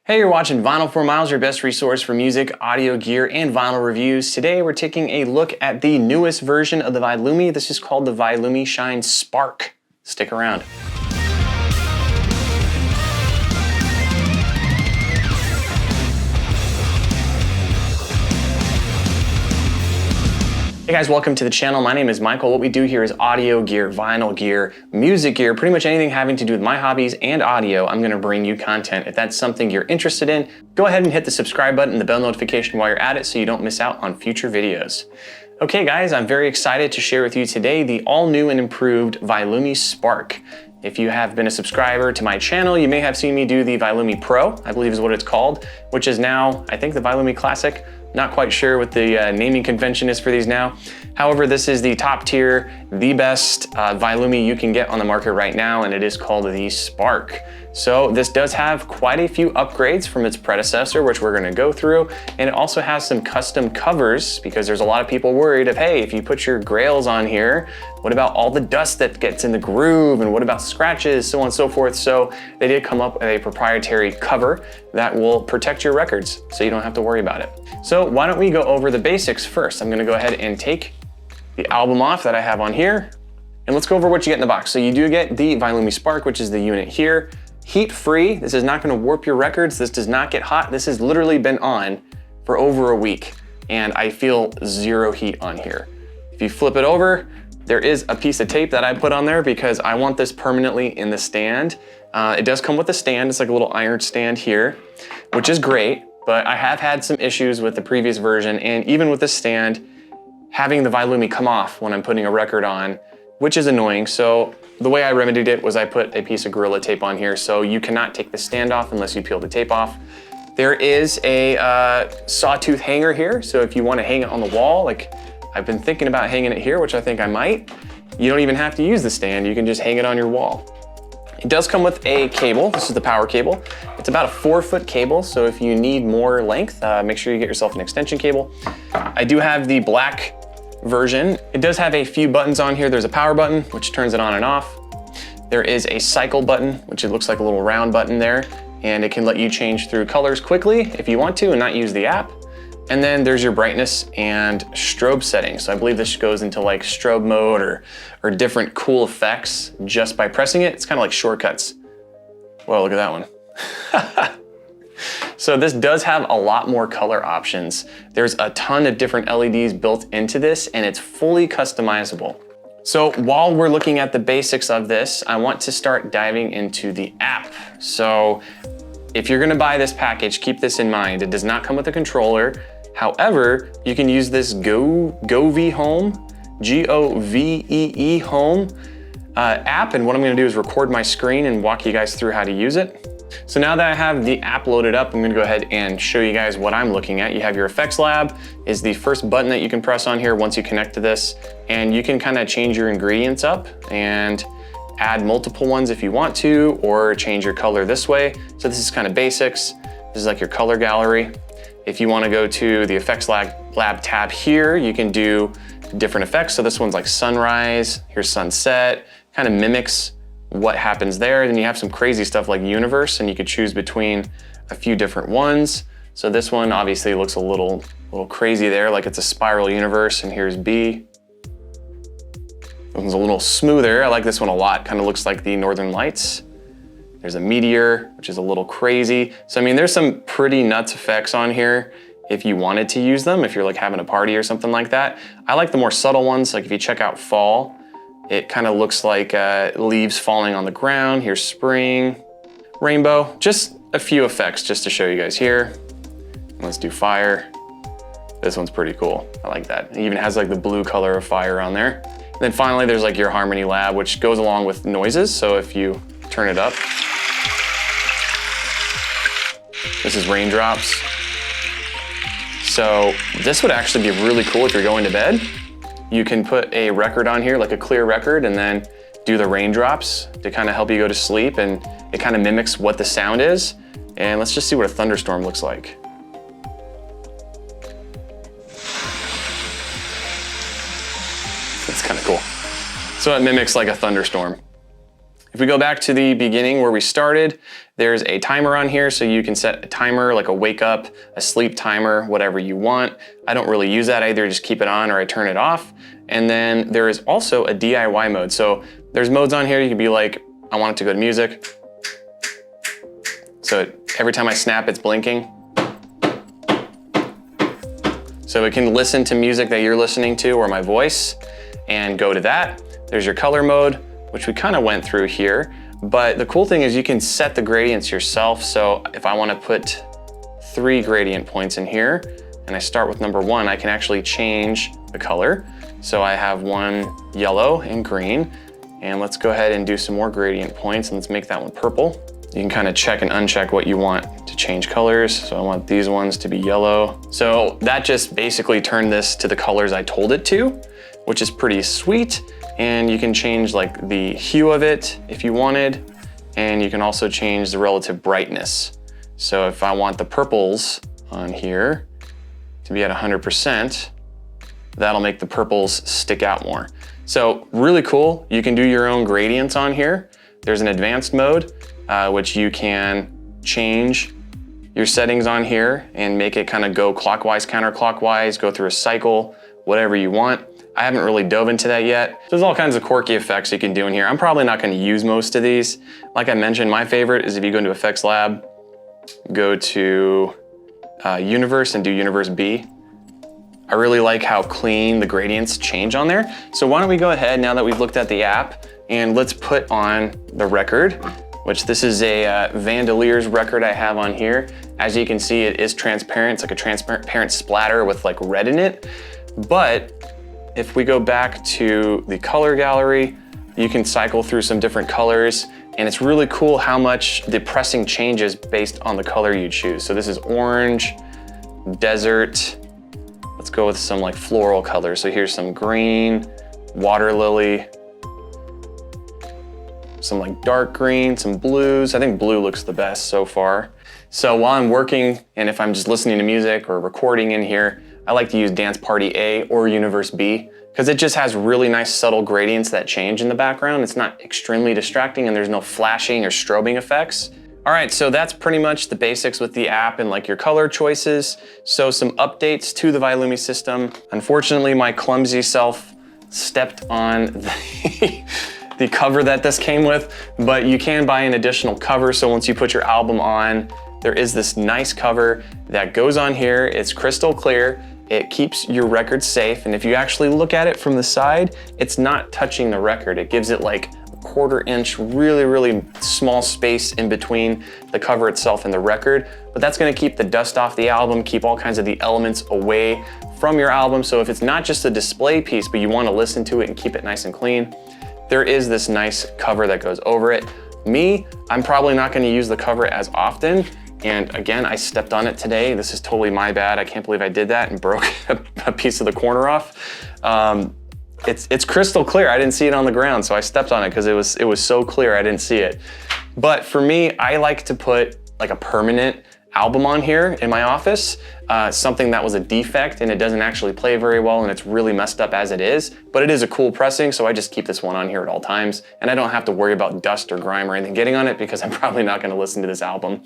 Hey, you're watching Vinyl 4 Miles, your best resource for music, audio gear, and vinyl reviews. Today we're taking a look at the newest version of the Vylumi. This is called the Vylumi Sparq. Stick around. Hey guys, welcome to the channel. My name is Michael. What we do here is audio gear, vinyl gear, music gear, pretty much anything having to do with my hobbies and audio. I'm gonna bring you content. If that's something you're interested in, go ahead and hit the subscribe button and the bell notification while you're at it so you don't miss out on future videos. Okay guys, I'm very excited to share with you today the all new and improved Vylumi Sparq. If you have been a subscriber to my channel, you may have seen me do the Vylumi Pro, I believe is what it's called, which is now, I think, the Vylumi Classic. Not quite sure what the naming convention is for these now. However, this is the top tier, the best Vylumi you can get on the market right now, and it is called the Sparq. So this does have quite a few upgrades from its predecessor, which we're gonna go through. And it also has some custom covers because there's a lot of people worried of, hey, if you put your grails on here, what about all the dust that gets in the groove? And what about scratches, so on and so forth. So they did come up with a proprietary cover that will protect your records so you don't have to worry about it. So why don't we go over the basics first? I'm gonna go ahead and take the album off that I have on here, and let's go over what you get in the box. So you do get the Vylumi Sparq, which is the unit here. Heat free, this is not gonna warp your records. This does not get hot. This has literally been on for over a week, and I feel zero heat on here. If you flip it over, there is a piece of tape that I put on there because I want this permanently in the stand. It does come with a stand. It's like a little iron stand here, which is great, but I have had some issues with the previous version, and even with the stand, having the Vylumi come off when I'm putting a record on, which is annoying. So the way I remedied it was I put a piece of Gorilla Tape on here, so you cannot take the stand off unless you peel the tape off. There is a sawtooth hanger here, so if you want to hang it on the wall, like I've been thinking about hanging it here, which I think I might, you don't even have to use the stand, you can just hang it on your wall. It does come with a cable. This is the power cable. It's about a 4-foot cable, so if you need more length, make sure you get yourself an extension cable. I do have the black version. It does have a few buttons on here. There's a power button, which turns it on and off. There is a cycle button, which it looks like a little round button there, and it can let you change through colors quickly if you want to and not use the app. And then there's your brightness and strobe settings. So I believe this goes into like strobe mode or different cool effects just by pressing it. It's kind of like shortcuts. Whoa, look at that one. So this does have a lot more color options. There's a ton of different LEDs built into this, and it's fully customizable. So while we're looking at the basics of this, I want to start diving into the app. So if you're gonna buy this package, keep this in mind. It does not come with a controller. However, you can use this Govee Home, G-O-V-E-E Home app, and what I'm gonna do is record my screen and walk you guys through how to use it. So now that I have the app loaded up, I'm gonna go ahead and show you guys what I'm looking at. You have your Effects Lab is the first button that you can press on here once you connect to this, and you can kind of change your ingredients up and add multiple ones if you want to, or change your color this way. So this is kind of basics. This is like your color gallery. If you want to go to the Effects Lab tab here, you can do different effects. So this one's like sunrise, here's sunset, kind of mimics what happens there. Then you have some crazy stuff like universe, and you could choose between a few different ones. So this one obviously looks a little crazy there, like it's a spiral universe, and here's B. This one's a little smoother. I like this one a lot. Kind of looks like the Northern Lights. There's a meteor, which is a little crazy. So I mean, there's some pretty nuts effects on here if you wanted to use them, if you're like having a party or something like that. I like the more subtle ones. Like if you check out fall, it kind of looks like leaves falling on the ground. Here's spring, rainbow, just a few effects just to show you guys here. Let's do fire. This one's pretty cool. I like that. It even has like the blue color of fire on there. And then finally, there's like your Harmony Lab, which goes along with noises. So if you turn it up, this is raindrops. So this would actually be really cool if you're going to bed. You can put a record on here, like a clear record, and then do the raindrops to kind of help you go to sleep, and it kind of mimics what the sound is. And let's just see what a thunderstorm looks like. That's kind of cool. So it mimics like a thunderstorm. If we go back to the beginning where we started, there's a timer on here, so you can set a timer, like a wake up, a sleep timer, whatever you want. I don't really use that. I either just keep it on or I turn it off. And then there is also a DIY mode. So there's modes on here. You can be like, I want it to go to music. So every time I snap, it's blinking. So it can listen to music that you're listening to or my voice and go to that. There's your color mode, which we kind of went through here. But the cool thing is you can set the gradients yourself. So if I want to put 3 gradient points in here and I start with number 1, I can actually change the color. So I have one yellow and green, and let's go ahead and do some more gradient points, and let's make that one purple. You can kind of check and uncheck what you want to change colors. So I want these ones to be yellow. So that just basically turned this to the colors I told it to, which is pretty sweet. And you can change like the hue of it if you wanted, and you can also change the relative brightness. So if I want the purples on here to be at 100%, that'll make the purples stick out more. So really cool. You can do your own gradients on here. There's an advanced mode, which you can change your settings on here and make it kind of go clockwise, counterclockwise, go through a cycle, whatever you want. I haven't really dove into that yet. There's all kinds of quirky effects you can do in here. I'm probably not gonna use most of these. Like I mentioned, my favorite is if you go into Effects Lab, go to Universe and do Universe B. I really like how clean the gradients change on there. So why don't we go ahead, now that we've looked at the app, and let's put on the record, which this is a Vandelier's record I have on here. As you can see, it is transparent. It's like a transparent splatter with like red in it. But if we go back to the color gallery, you can cycle through some different colors, and it's really cool how much the pressing changes based on the color you choose. So this is orange, desert. Let's go with some like floral colors. So here's some green, water lily, some like dark green, some blues. I think blue looks the best so far. So while I'm working, and if I'm just listening to music or recording in here, I like to use Dance Party A or Universe B, because it just has really nice subtle gradients that change in the background. It's not extremely distracting, and there's no flashing or strobing effects. All right, so that's pretty much the basics with the app and like your color choices. So some updates to the Vylumi system. Unfortunately, my clumsy self stepped on the cover that this came with, but you can buy an additional cover. So once you put your album on, there is this nice cover that goes on here. It's crystal clear. It keeps your record safe. And if you actually look at it from the side, it's not touching the record. It gives it like a 1/4 inch, really small space in between the cover itself and the record. But that's gonna keep the dust off the album, keep all kinds of the elements away from your album. So if it's not just a display piece, but you wanna listen to it and keep it nice and clean, there is this nice cover that goes over it. I'm probably not gonna use the cover as often. And again, I stepped on it today. This is totally my bad. I can't believe I did that and broke a piece of the corner off. It's crystal clear. I didn't see it on the ground, so I stepped on it because it was so clear I didn't see it. But for me, I like to put like a permanent album on here in my office, something that was a defect and it doesn't actually play very well and it's really messed up as it is, but it is a cool pressing, so I just keep this one on here at all times, and I don't have to worry about dust or grime or anything getting on it because I'm probably not gonna listen to this album.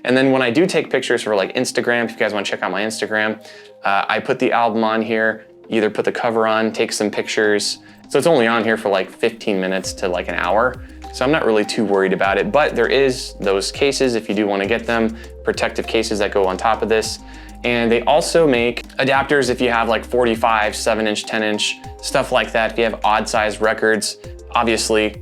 And then when I do take pictures for like Instagram, if you guys wanna check out my Instagram, I put the album on here, either put the cover on, take some pictures. So it's only on here for like 15 minutes to like an hour. So I'm not really too worried about it, but there is those cases if you do want to get them, protective cases that go on top of this. And they also make adapters if you have like 45, 7-inch, 10-inch, stuff like that. If you have odd size records, obviously,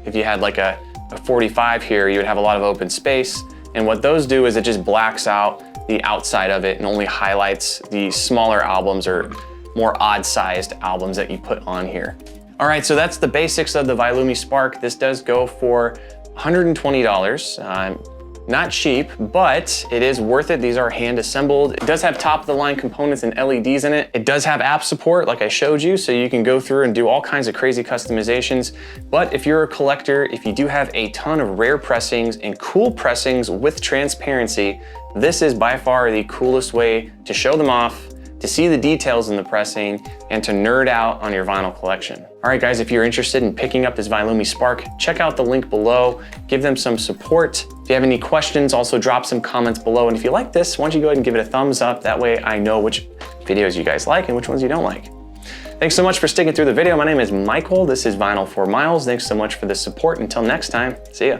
if you had like a 45 here, you would have a lot of open space. And what those do is it just blacks out the outside of it and only highlights the smaller albums or more odd sized albums that you put on here. All right, so that's the basics of the Vylumi Sparq. This does go for $120. Not cheap, but it is worth it. These are hand assembled. It does have top of the line components and LEDs in it. It does have app support, like I showed you, so you can go through and do all kinds of crazy customizations. But if you're a collector, if you do have a ton of rare pressings and cool pressings with transparency, this is by far the coolest way to show them off to see the details in the pressing, and to nerd out on your vinyl collection. All right, guys, if you're interested in picking up this Vylumi Sparq, check out the link below, give them some support. If you have any questions, also drop some comments below. And if you like this, why don't you go ahead and give it a thumbs up? That way I know which videos you guys like and which ones you don't like. Thanks so much for sticking through the video. My name is Michael. This is Vinyl for Miles. Thanks so much for the support. Until next time, see ya.